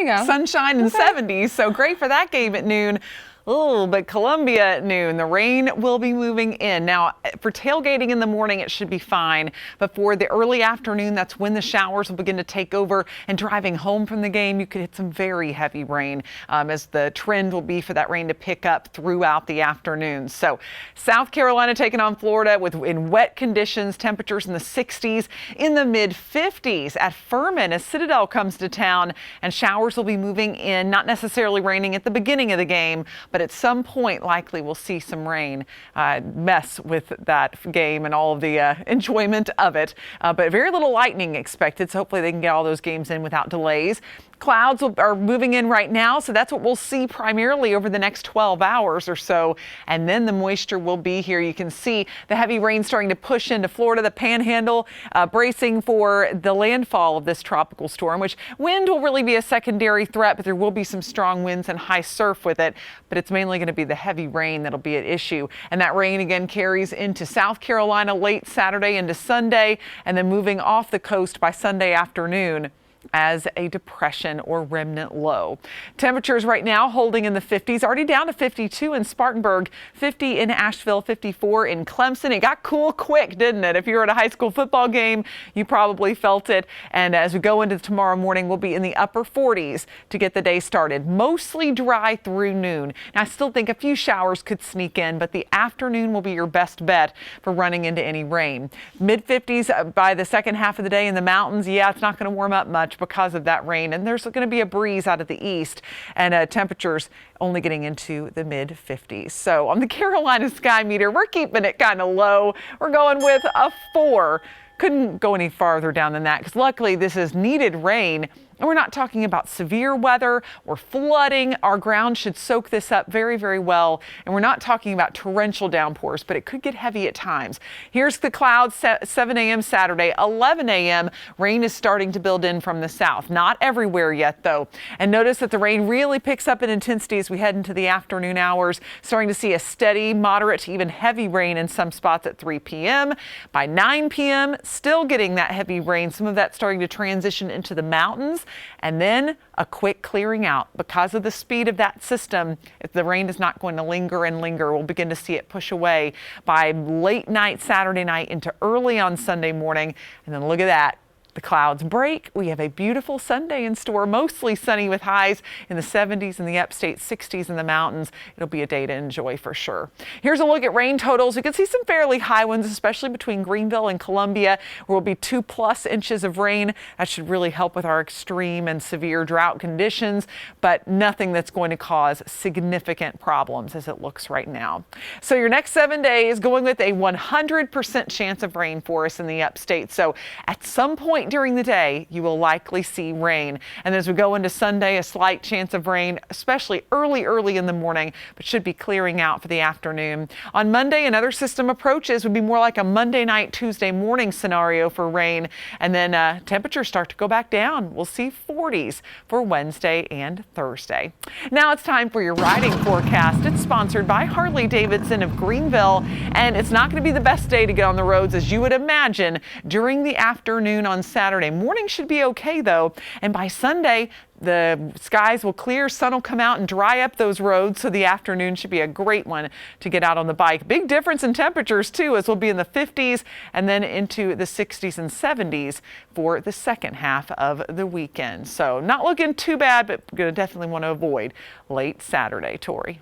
There you go. Sunshine and 70s, so great for that game at noon. Oh, but Columbia at noon, the rain will be moving in. Now, for tailgating in the morning, it should be fine. But for the early afternoon, that's when the showers will begin to take over. And driving home from the game, you could hit some very heavy rain as the trend will be for that rain to pick up throughout the afternoon. So South Carolina taking on Florida in wet conditions, temperatures in the 60s, in the mid 50s at Furman as Citadel comes to town. And showers will be moving in, not necessarily raining at the beginning of the game, but at some point likely we'll see some rain mess with that game and all of the enjoyment of it. But very little lightning expected, so hopefully they can get all those games in without delays. Clouds are moving in right now, so that's what we'll see primarily over the next 12 hours or so. And then the moisture will be here. You can see the heavy rain starting to push into Florida, the Panhandle, bracing for the landfall of this tropical storm, which wind will really be a secondary threat, but there will be some strong winds and high surf with it. But it's mainly going to be the heavy rain that'll be at issue. And that rain again carries into South Carolina late Saturday into Sunday, and then moving off the coast by Sunday afternoon as a depression or remnant low. Temperatures right now holding in the 50s, already down to 52 in Spartanburg, 50 in Asheville, 54 in Clemson. It got cool quick, didn't it? If you were at a high school football game, you probably felt it. And as we go into tomorrow morning, we'll be in the upper 40s to get the day started. Mostly dry through noon. Now, I still think a few showers could sneak in, but the afternoon will be your best bet for running into any rain. Mid 50s by the second half of the day in the mountains. Yeah, it's not going to warm up much because of that rain, and there's going to be a breeze out of the east, and temperatures only getting into the mid 50s. So on the Carolina Sky Meter, we're keeping it kind of low. We're going with a 4. Couldn't go any farther down than that because luckily this is needed rain. And we're not talking about severe weather or flooding. Our ground should soak this up very, very well. And we're not talking about torrential downpours, but it could get heavy at times. Here's the clouds, 7 a.m. Saturday, 11 a.m. Rain is starting to build in from the south. Not everywhere yet, though. And notice that the rain really picks up in intensity as we head into the afternoon hours, starting to see a steady, moderate to even heavy rain in some spots at 3 p.m. By 9 p.m., still getting that heavy rain. Some of that starting to transition into the mountains. And then a quick clearing out because of the speed of that system. If the rain is not going to linger and linger, we'll begin to see it push away by late night Saturday night into early on Sunday morning. And then look at that. The clouds break. We have a beautiful Sunday in store, mostly sunny with highs in the 70s in the upstate, 60s in the mountains. It'll be a day to enjoy for sure. Here's a look at rain totals. You can see some fairly high ones, especially between Greenville and Columbia, where will be 2+ inches of rain. That should really help with our extreme and severe drought conditions, but nothing that's going to cause significant problems as it looks right now. So your next 7 days going with a 100% chance of rain for us in the upstate. So at some point during the day, you will likely see rain. And as we go into Sunday, a slight chance of rain, especially early in the morning, but should be clearing out for the afternoon. On Monday, another system approaches, would be more like a Monday night, Tuesday morning scenario for rain. And then temperatures start to go back down. We'll see 40s for Wednesday and Thursday. Now it's time for your riding forecast. It's sponsored by Harley-Davidson of Greenville. And it's not going to be the best day to get on the roads as you would imagine during the afternoon on Saturday. Morning should be okay though, and by Sunday the skies will clear, sun will come out and dry up those roads, so the afternoon should be a great one to get out on the bike. Big difference in temperatures too, as we'll be in the 50s and then into the 60s and 70s for the second half of the weekend. So not looking too bad, but going to definitely want to avoid late Saturday. Tori.